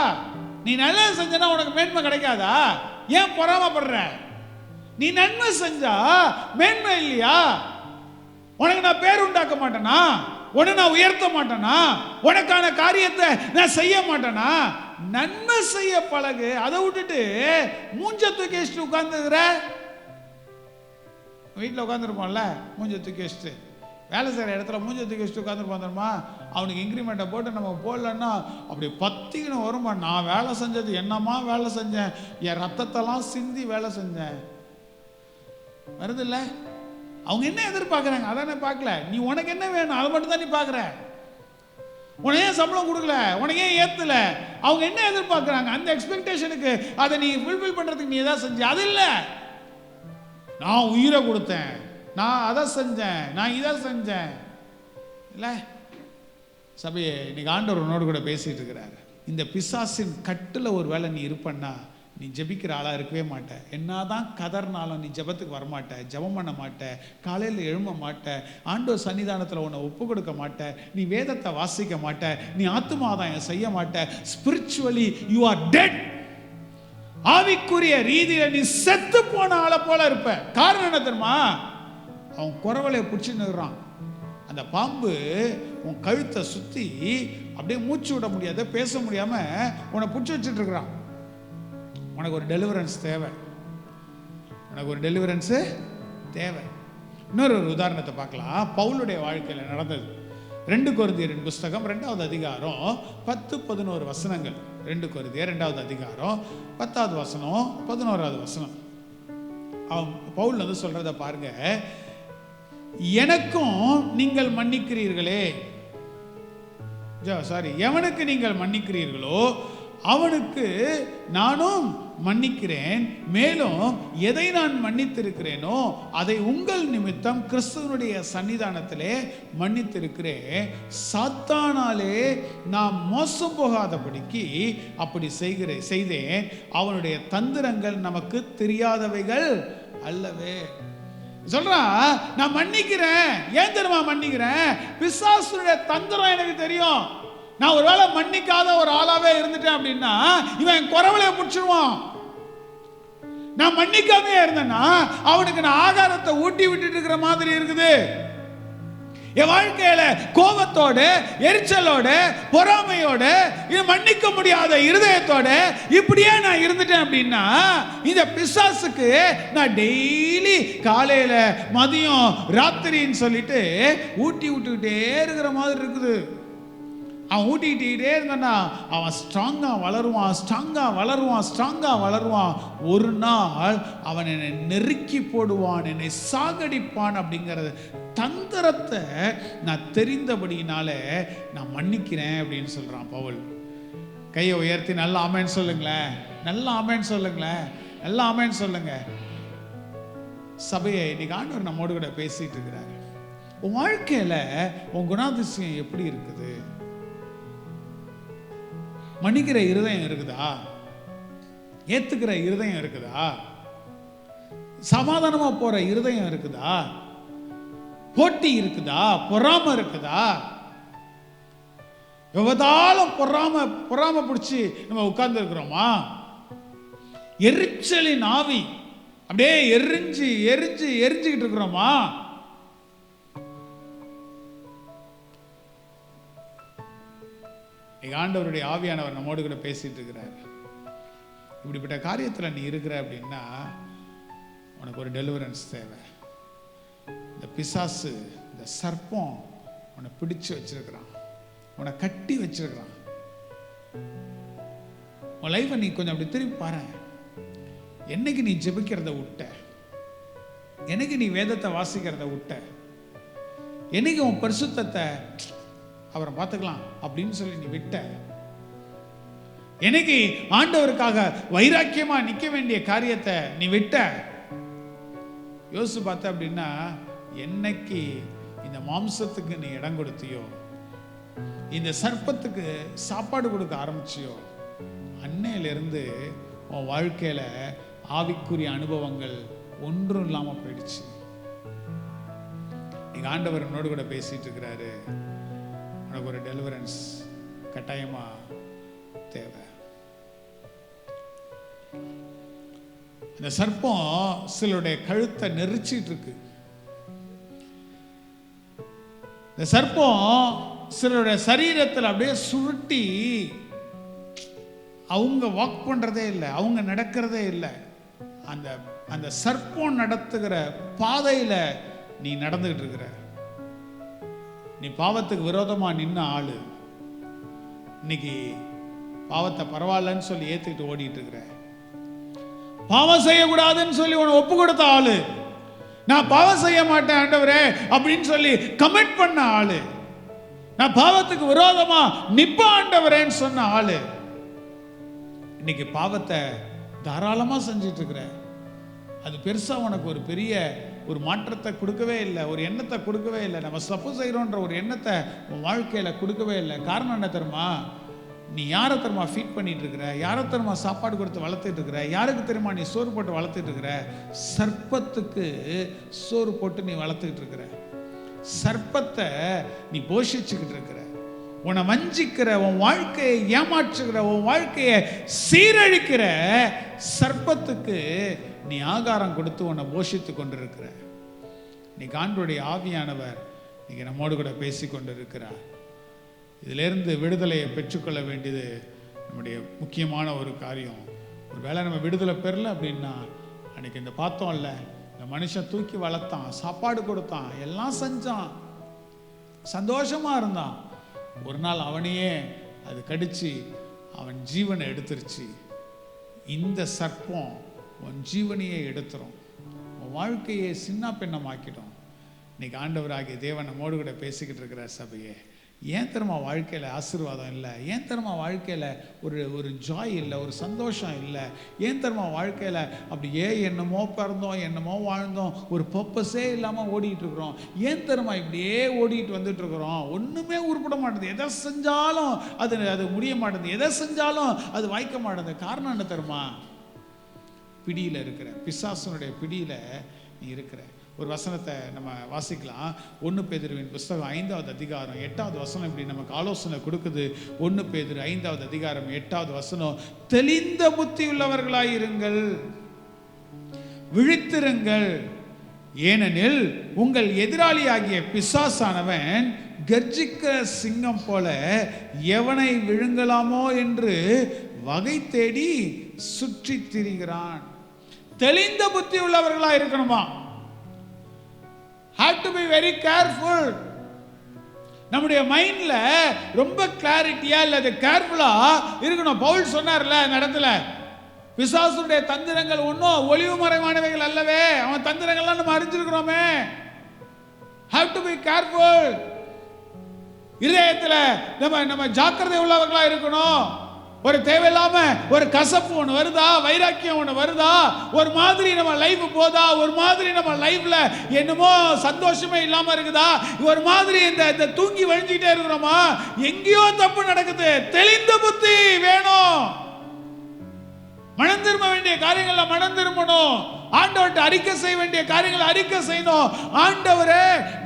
நீ நல்லது செஞ்சனா உனக்கு மேன்மை கிடைக்காதா? ஏன் பொறாமப்படுற? நீ நன்மை செஞ்சா மேன்மை இல்லையா? உனக்கு நான் பேர் உண்டாக்க மாட்டேனா? உன்னை நான் உயர்த்த மாட்டேனா? உனக்கான காரியத்தை நான் செய்ய மாட்டேனா? நன்மை செய்ய பழகு. அதை விட்டுட்டு மூஞ்ச தூக்கி வச்சுட்டு உட்கார்ந்துக்கிற. வீட்டில் உட்காந்துருப்பான்ல மூஞ்ச தூக்கி வச்சுட்டு, வேலை செய்கிற இடத்துல மூஞ்ச தூக்கி வச்சுட்டு உட்காந்துருப்பான் தெரியுமா? அவனுக்கு இன்க்ரிமெண்ட்டை போட்டு நம்ம போடலன்னா அப்படி பத்திக்கின்னு வருமா. நான் வேலை செஞ்சது என்னம்மா வேலை செஞ்சேன், என் ரத்தத்தெல்லாம் சிந்தி வேலை செஞ்சேன் வருது இல்லை? அவங்க என்ன எதிர்பார்க்குறாங்க அதானே பார்க்கல. நீ உனக்கு என்ன வேணும் அதை மட்டும் தான் நீ பார்க்குற. உனக்கு ஏன் சம்பளம் கொடுக்கல, உனக்கு ஏன் ஏற்றல, அவங்க என்ன எதிர்பார்க்குறாங்க அந்த எக்ஸ்பெக்டேஷனுக்கு அதை நீ ஃபுல்ஃபில் பண்ணுறதுக்கு நீ எதாவது செஞ்ச? அது இல்லை. நான் உயிரை கொடுத்தேன், நான் அதை செஞ்சேன், நான் இதை செஞ்சேன் இல்லை. சபையே இன்னைக்கு ஆண்டவர் உன்னோடு கூட பேசிட்டு இருக்கிறாரு. இந்த பிசாசின் கட்டில் ஒரு வேளை நீ இருப்பன்னா நீ ஜெபிக்கிற ஆளாக இருக்கவே மாட்ட. என்னதான் கதர்னாலும் நீ ஜெபத்துக்கு வரமாட்ட, ஜெபம் பண்ண மாட்ட, காலையில் எழும்ப மாட்ட, ஆண்டவர் சன்னிதானத்தில் உன்னை ஒப்பு கொடுக்க மாட்ட, நீ வேதத்தை வாசிக்க மாட்ட, நீ ஆத்துமாதாயம் செய்ய மாட்ட. Spiritually you are dead. ஆவிக்குரிய ரீதியில் நீ செத்து போன ஆளை போல இருப்ப. காரணம் என்ன தெரியுமா? அவன் குரவலையை பிடிச்சின்னு இருக்கிறான். அந்த பாம்பு உன் கழுத்தை சுற்றி அப்படியே மூச்சு விட முடியாத, பேச முடியாம உன்னை பிடிச்சி வச்சுட்டு இருக்கிறான். உனக்கு ஒரு டெலிவரன்ஸ் தேவை, உனக்கு ஒரு டெலிவரன்ஸு தேவை. இன்னொரு உதாரணத்தை பார்க்கலாம். பவுலுடைய வாழ்க்கையில் நடந்தது. 2 கொரிந்தியரின் புஸ்தகம் 2வது அதிகாரம் 10-11 வசனங்கள். 2 கொரிந்தியர் 2வது அதிகாரம் 10வது வசனம் 11வது வசனம். அவன் பவுல் வந்து சொல்றத பாருங்க. எனக்கும் நீங்கள் மன்னிக்கிறீர்களே, சாரி, எவனுக்கு நீங்கள் மன்னிக்கிறீர்களோ அவனுக்கு நானும் மன்னிக்கிறேன், மேலும் எதை நான் மன்னித்திருக்கிறேனோ அதை உங்கள் நிமித்தம் கிறிஸ்துவனுடைய சன்னிதானத்திலே மன்னித்திருக்கிறேன். சாத்தானாலே நாம் மோசம் போகாதபடிக்கு அப்படி செய்தேன். அவனுடைய தந்திரங்கள் நமக்கு தெரியாதவைகள் அல்லவே. சொல்றா, நான் மன்னிக்கிறேன். ஏன் தெரியுமா மன்னிக்கிறேன்? பிசாசுடைய தந்திரம் எனக்கு தெரியும். நான் ஒருவேளை மன்னிக்காத ஒரு ஆளாவே இருந்துட்டேன் அப்படின்னா இவன் குறவலைய பிடிச்சிருவான். நான் மன்னிக்காமே இருந்தேன்னா அவனுக்கு நான் ஆகாரத்தை ஊட்டி விட்டுட்டு இருக்கிற மாதிரி இருக்குது. என் வாழ்க்கையில கோபத்தோட, எரிச்சலோட, பொறாமையோட, மன்னிக்க முடியாத இருதயத்தோட இப்படியே நான் இருந்துட்டேன் அப்படின்னா இந்த பிசாசுக்கு நான் டெய்லி காலையில, மதியம், ராத்திரின்னு சொல்லிட்டு ஊட்டி விட்டுக்கிட்டே இருக்கிற மாதிரி இருக்குது. அவன் ஊட்டிக்கிட்டே இருந்தானா அவன் ஸ்ட்ராங்கா வளருவான். ஒரு நாள் அவன் என்னை நெருக்கி போடுவான், என்னை சாகடிப்பான் அப்படிங்கிறது தந்திரத்தை நான் தெரிந்தபடினால நான் மன்னிக்கிறேன் அப்படின்னு சொல்றான் பவுல். கையை உயர்த்தி நல்லா ஆமென் சொல்லுங்களேன். நல்லா ஆமென் சொல்லுங்க. சபையை இன்னைக்கு ஆண்டவர் நம்மோடு கூட பேசிட்டு இருக்கிறாரு. உன் வாழ்க்கையில உன் குணாதிசயம் எப்படி இருக்குது? மன்னிக்கிற இருதயம் இருக்குதா? ஏத்துக்கிற இருதயம் இருக்குதா? சமாதானமா போற இருதயம் இருக்குதா? போட்டி இருக்குதா? பொறாம இருக்குதா? எவ்வளவு பொறாம பிடிச்சி நம்ம உட்கார்ந்து இருக்கிறோமா? எரிச்சலின் ஆவி அப்படியே எரிஞ்சுக்கிட்டு இருக்கிறோமா? ஆண்டவருடைய ஆவியானவர் நம்மோடு கூட பேசிட்டு இருக்கிறார். இப்படிப்பட்ட காரியத்தில் நீ இருக்கிற அப்படின்னா உனக்கு ஒரு டெலிவரன்ஸ் தேவை. இந்த பிசாசு, இந்த சர்ப்பம் உன்னை பிடிச்சு வச்சிருக்கிறான், உன்னை கட்டி வச்சிருக்கிறான். உன் லைஃபை நீ கொஞ்சம் அப்படி திரும்பி பாரு. என்னைக்கு நீ ஜெபிக்கிறத விட்ட, என்னைக்கு நீ வேதத்தை வாசிக்கிறத விட்ட, என்னைக்கு உன் பரிசுத்தத்தை அவரை பார்த்துக்கலாம் அப்படின்னு சொல்லி நீ விட்ட, என்னைக்கு ஆண்டவருக்காக வைராக்கியமா நிக்க வேண்டிய காரியத்தை நீ விட்ட, யோசிச்சு பார்த்த அப்படின்னா என்னைக்கு இந்த மாம்சத்துக்கு நீ இடம் கொடுத்தியோ, இந்த சர்ப்பத்துக்கு சாப்பாடு கொடுக்க ஆரம்பிச்சியோ, அன்னையிலிருந்து உன் வாழ்க்கையில ஆவிக்குரிய அனுபவங்கள் ஒன்றும் இல்லாம போயிடுச்சு. நீங்க ஆண்டவர் என்னோடு கூட பேசிட்டு இருக்கிறாரு. உனக்கு ஒரு டெலிவரன்ஸ் கட்டாயமா தேவை. இந்த சர்ப்பம் சிலருடைய கழுத்தை நெரிச்சிட்டு இருக்கு. இந்த சர்ப்பம் சிலருடைய சரீரத்தில் அப்படியே சுருட்டி அவங்க வாக் பண்றதே இல்லை, அவங்க நடக்கிறதே இல்லை. அந்த அந்த சர்ப்பம் நடத்துகிற பாதையில நீ நடந்துகிட்டு இருக்கிற. நீ பாவத்துக்கு விரோதமா நின்ன ஆளு, இன்னைக்கு பாவத்தை பரவாயில்லன்னு சொல்லி ஏத்துக்கிட்டு ஓடிட்டு இருக்கிற. பாவம் செய்யக்கூடாதுன்னு சொல்லி உன்னை ஒப்பு கொடுத்த ஆளு, நான் பாவம் செய்ய மாட்டேன் ஆண்டவரே அப்படின்னு சொல்லி கமிட் பண்ண ஆளு, நான் பாவத்துக்கு விரோதமா நிப்ப ஆண்டவரேன்னு சொன்ன ஆளு, இன்னைக்கு பாவத்தை தாராளமா செஞ்சிட்டு இருக்கிற. அது பெருசா உனக்கு ஒரு பெரிய ஒரு மாற்றத்தை கொடுக்கவே இல்லை, ஒரு எண்ணத்தை கொடுக்கவே இல்லை. நம்ம தப்பு செய்கிறோன்ற ஒரு எண்ணத்தை உன் வாழ்க்கையில் கொடுக்கவே இல்லை. காரணம் என்ன தெரியுமா? நீ யாரை தெரியுமா ஃபீட் பண்ணிட்டு இருக்கிற? யாரை தெரியுமா சாப்பாடு கொடுத்து வளர்த்துட்டு இருக்கிற? யாருக்கு தெரியுமா நீ சோறு போட்டு வளர்த்துட்டு இருக்கிற? சர்ப்பத்துக்கு சோறு போட்டு நீ வளர்த்துக்கிட்டு இருக்கிற. சர்ப்பத்தை நீ போஷிச்சுக்கிட்டு இருக்கிற. உன்னை வஞ்சிக்கிற, உன் வாழ்க்கையை ஏமாற்றுகிற, உன் வாழ்க்கையை சீரழிக்கிற சர்ப்பத்துக்கு நீ ஆகாரம் கொடுத்து உன்னை போஷித்து கொண்டிருக்கிற. நீ ஆண்டவருடைய ஆவியானவர் நீங்க நம்மோடு கூட பேசி கொண்டிருக்கிறார். இதிலிருந்து விடுதலையை பெற்றுக்கொள்ள வேண்டியது நம்முடைய முக்கியமான ஒரு காரியம். ஒரு வேளை நம்ம விடுதலை பெறல அப்படின்னா, அன்னைக்கு இந்த பார்த்தோம்ல, இந்த மனுஷன் தூக்கி வளர்த்தான், சாப்பாடு கொடுத்தான், எல்லாம் செஞ்சான், சந்தோஷமா இருந்தான். ஒரு நாள் அவனையே அது கடிச்சு அவன் ஜீவனை எடுத்துருச்சு. இந்த சர்ப்பம் உன் ஜீவனையே எடுத்துரும், உன் வாழ்க்கையை சின்ன பின்னமாக்கிடும். இன்னைக்கு ஆண்டவராகிய தேவன் நம்மோடு கூட பேசிக்கிட்டு இருக்கிற சபையே, ஏன் தெரியுமா வாழ்க்கையில் ஆசீர்வாதம் இல்லை? ஏன் தெரியுமா வாழ்க்கையில் ஒரு ஜாய் இல்லை, ஒரு சந்தோஷம் இல்லை? ஏன் தெரியுமா வாழ்க்கையில் அப்படியே என்னமோ பிறந்தோம், என்னமோ வாழ்ந்தோம், ஒரு பர்பஸே இல்லாமல் ஓடிட்டு இருக்கிறோம்? ஏன் தெரியுமா இப்படியே ஓடிட்டு வந்துட்டு இருக்கிறோம்? ஒன்றுமே உருப்பட மாட்டேது. எதை செஞ்சாலும் அது முடிய மாட்டேது. எதை செஞ்சாலும் அது வாய்க்க மாட்டேது. காரணம் என்ன தெரியுமா? பிடியில் இருக்கிற பிசாசனுடைய பிடியில் நீ இருக்கிற. ஒரு வசனத்தை நம்ம வாசிக்கலாம். 1 பேதுருவின் புஸ்தகம் 5வது அதிகாரம் 8வது வசனம் இப்படி நமக்கு ஆலோசனை கொடுக்குது. 1 பேதுரு 5வது அதிகாரம் 8வது வசனம், தெளிந்த புத்தி உள்ளவர்களாயிருங்கள், விழித்திருங்கள், ஏனெனில் உங்கள் எதிராளியாகிய பிசாசானவன் கர்ஜிக்கிற சிங்கம் போல எவனை விழுங்கலாமோ என்று வகை தேடி சுற்றி திரிகிறான். தெளிந்த புத்தி உள்ளவர்களா இருக்கணுமா? have to be very careful. நம்முடைய மைண்ட்ல ரொம்ப கிளாரிட்டியா இல்ல, அது கேர்ஃபுல்லா இருக்கணும். பவுல் சொன்னார்ல அந்த இடத்துல, பிசாசுடைய தந்திரங்கள் ஒன்றும் ஒளிவு மறைவானவைகள் அல்லவே. அவன் தந்திரங்கள்லாம் நம்ம அறிஞ்சிருக்கிறோமே. have to be careful. இதயத்துல நம்ம ஜாக்கிரதை உள்ளவர்களா இருக்கணும். ஒரு தேவையில்லாம ஒரு கசப்பு ஒன்று வருதா, வைராக்கியம் ஒன்று வருதா, ஒரு மாதிரி நம்ம லைஃப் போதா, ஒரு மாதிரி நம்ம லைஃப்ல என்னமோ சந்தோஷமே இல்லாம இருக்குதா, ஒரு மாதிரி இந்த தூங்கி வழிஞ்சிட்டே இருக்கிறோமா, எங்கேயோ தப்பு நடக்குது. தெளிந்த புத்தி வேணும். மனம் திரும்ப வேண்டிய காரியங்களை மனம் திரும்பணும். ஆண்டவர்கிட்ட அறிக்கை செய்ய வேண்டிய காரியங்களை அறிக்கை செய்யணும். ஆண்டவரே,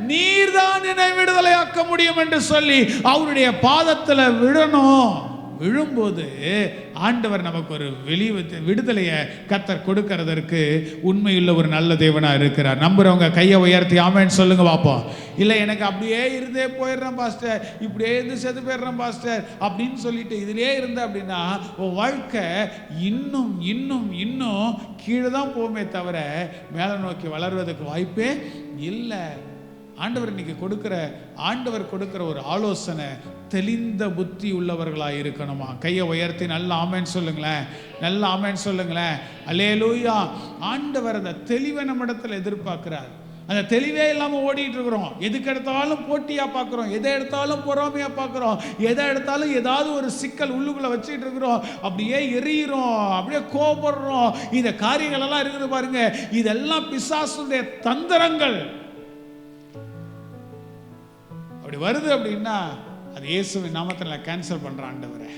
நீர்தான் என்னை விடுதலையாக்க முடியும் என்று சொல்லி அவருடைய பாதத்துல விழணும். விழும்போது ஆண்டவர் நமக்கு ஒரு விடுதலையை கர்த்தர் கொடுக்கிறதற்கு உண்மையுள்ள ஒரு நல்ல தேவனா இருக்கிறார். நம்புறவங்க கையை உயர்த்தி ஆமென் சொல்லுங்க பாப்போம். இல்லை எனக்கு அப்படியே இருந்தே போயிடுறேன் பாஸ்டர், இப்படியே இருந்து செத்து போயிடுறேன் பாஸ்டர் அப்படின்னு சொல்லிட்டு இதிலே இருந்த அப்படின்னா உன் வாழ்க்கை இன்னும் இன்னும் இன்னும் கீழே தான் போகுமே தவிர மேலே நோக்கி வளர்வதற்கு வாய்ப்பே இல்லை. ஆண்டவர் இன்னைக்கு கொடுக்கிற ஒரு ஆலோசனை, தெளிந்த புத்தி உள்ளவர்களாக இருக்கணுமா? கையை உயர்த்தி நல்ல ஆமென் சொல்லுங்களேன், நல்ல ஆமென் சொல்லுங்களேன். அல்லேலூயா. ஆண்டவர் அந்த தெளிவை நம்ம இடத்துல எதிர்பார்க்கிறார். அந்த தெளிவே இல்லாமல் ஓடிட்டு இருக்கிறோம். எதுக்கு எடுத்தாலும் போட்டியா பார்க்குறோம், எதை எடுத்தாலும் பொறாமையா பார்க்குறோம், எதை எடுத்தாலும் ஏதாவது ஒரு சிக்கல் உள்ளுக்குள்ள வச்சுட்டு இருக்கிறோம். அப்படியே எரியிறோம், அப்படியே கோபப்படுறோம். இந்த காரியங்கள் எல்லாம் இருக்குது பாருங்க, இதெல்லாம் பிசாசுடைய தந்திரங்கள். அப்படி வருது அப்படின்னா அது இயேசுவின் நாமத்தில் கேன்சல் பண்ணுற ஆண்டவரே,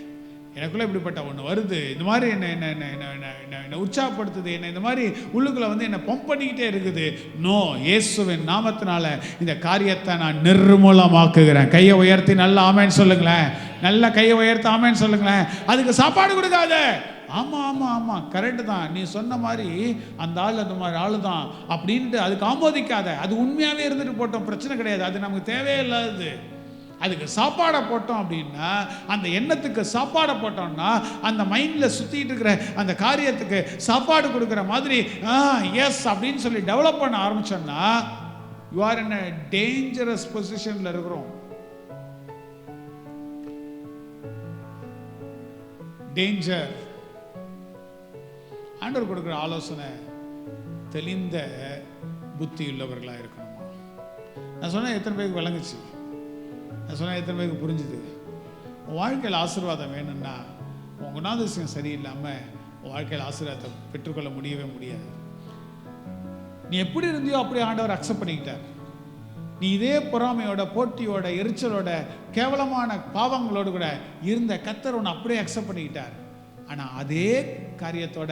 எனக்குள்ள இப்படிப்பட்ட ஒன்று வருது, இந்த மாதிரி என்ன உற்சாகப்படுத்துது, என்ன இந்த மாதிரி உள்ளுக்குள்ள என்னை பம்ப் பண்ணிக்கிட்டே இருக்குது. நோ, இயேசுவின் நாமத்தினால இந்த காரியத்தை நான் நிர்மூலமாக்குகிறேன். கையை உயர்த்தி நல்ல ஆமென் சொல்லுங்களேன், நல்ல கையை உயர்த்தி ஆமென் சொல்லுங்களேன். அதுக்கு சாப்பாடு கொடுக்காத. ஆமாம் ஆமாம் ஆமாம் கரெக்டு தான், நீ சொன்ன மாதிரி அந்த ஆள் அந்த மாதிரி ஆள் தான் அப்படின்ட்டு அதுக்கு ஆமோதிக்காத. அது உண்மையாகவே இருந்துட்டு போட்டோம், பிரச்சனை கிடையாது, அது நமக்கு தேவையில்லாது. அதுக்கு சாப்பாடை போட்டோம் அப்படின்னா, அந்த எண்ணத்துக்கு சாப்பாடை போட்டோம்னா, அந்த மைண்டில் சுற்றிட்டு இருக்கிற அந்த காரியத்துக்கு சாப்பாடு கொடுக்குற மாதிரி எஸ் அப்படின்னு சொல்லி டெவலப் பண்ண ஆரம்பிச்சோம்னா, you are in a dangerous பொசிஷனில் இருக்கிறோம். டேஞ்சர். ஆண்டவர் கொடுக்குற ஆலோசனை, தெளிந்த புத்தி உள்ளவர்களாக இருக்கணுமா? நான் சொன்னேன் எத்தனை பேருக்கு விளங்குச்சு? நான் சொன்னேன் எத்தனை பேருக்கு புரிஞ்சுது? உன் வாழ்க்கையில் ஆசீர்வாதம் வேணும்னா உன் குணாதிசயம் சரியில்லாமல் உன் வாழ்க்கையில் ஆசீர்வாதத்தை பெற்றுக்கொள்ள முடியவே முடியாது. நீ எப்படி இருந்தியோ அப்படி ஆண்டவர் அக்செப்ட் பண்ணிக்கிட்டார். நீ இதே பொறாமையோட, போட்டியோட, எரிச்சலோட, கேவலமான பாவங்களோடு கூட இருந்த கர்த்தர் உன்னை அப்படியே அக்செப்ட் பண்ணிக்கிட்டார். ஆனால் அதே காரியத்தோட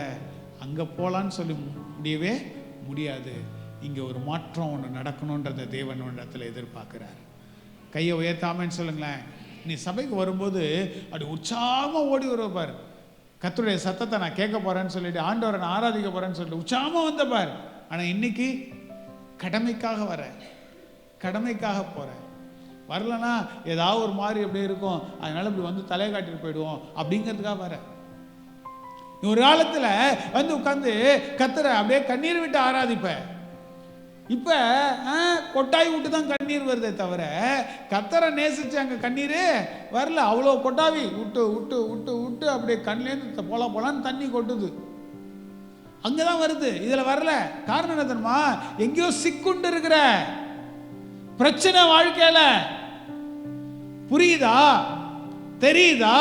அங்கே போகலான்னு சொல்லி முடியவே முடியாது. இங்கே ஒரு மாற்றம் ஒன்று நடக்கணுன்றத தேவன் இடத்துல எதிர்பார்க்கிறார். கையை உயர்த்தாமன்னு சொல்லுங்களேன். நீ சபைக்கு வரும்போது அப்படி உற்சாகமாக ஓடி வருவார். கர்த்தருடைய சத்தத்தை நான் கேட்க போகிறேன்னு சொல்லிட்டு, ஆண்டவரை நான் ஆராதிக்க போகிறேன்னு சொல்லிட்டு உற்சாகமாக வந்தப்பார். ஆனால் இன்னைக்கு கடமைக்காக வரேன், கடமைக்காக போகிறேன். வரலன்னா ஏதாவது ஒரு மாதிரி அப்படியே இருக்கும், அதனால இப்படி வந்து தலையை காட்டிட்டு போயிடுவோம் அப்படிங்கிறதுக்காக வரேன். ஒரு காலத்தில் வந்து உட்காந்து கர்த்தரை அப்படியே கண்ணீர் விட்டு ஆராதிப்பேன். இப்போ கொட்டாய் விட்டு தான் கண்ணீர் வருதே தவிர கர்த்தரை நேசிச்சு அங்கே கண்ணீர் வரல. அவ்வளோ கொட்டாவி விட்டு விட்டு விட்டு விட்டு அப்படியே கண்ணிலேருந்து போலான்னு தண்ணி கொட்டுது, அங்கே தான் வருது, இதில் வரல. காரணம் என்ன தெரியுமா? எங்கேயோ சிக்குண்டு இருக்கிற பிரச்சனை வாழ்க்கையில் புரியுதா? தெரியுதா?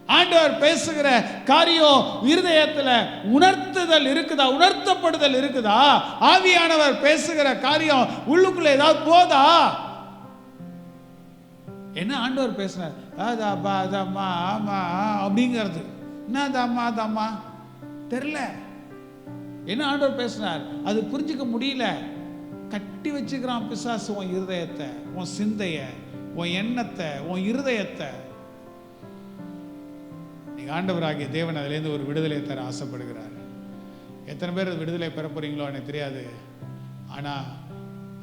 ஆண்டவர் பேசுகிற காரியம் இருதயத்துல உணர்த்துதல் இருக்குதா? உணர்த்தப்படுதல் இருக்குதா? ஆவியானவர் பேசுகிற காரியம் உள்ளுக்குள்ள ஏதாவது போதா? என்ன ஆண்டவர் பேசுறார்? அதம்மா அதம்மா ஆமா அப்படிங்கிறது என்ன? அதம்மா அதம்மா தெரியல. என்ன ஆண்டவர் பேசுறார் அது புரிஞ்சுக்க முடியல. கட்டி வச்சுக்கிறான் பிசாசு உன் இருதயத்தை, உன் சிந்தைய, உன் எண்ணத்தை, உன் இருதயத்தை. ஆண்டவராகிய தேவன் அதிலேருந்து ஒரு விடுதலை தர ஆசைப்படுகிறார். எத்தனை பேர் விடுதலை பெற போறீங்களோ எனக்கு தெரியாது. ஆனால்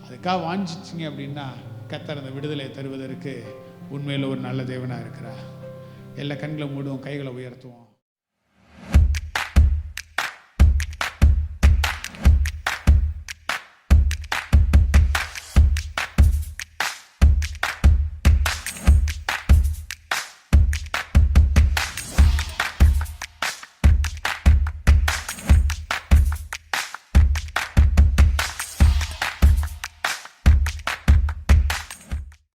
அதுக்காக வாஞ்சிச்சிங்க அப்படின்னா கர்த்தர் அந்த விடுதலை தருவதற்கு உண்மையில் ஒரு நல்ல தேவனாக இருக்கிறார். எல்லா கண்களை மூடுவோம், கைகளை உயர்த்துவோம்.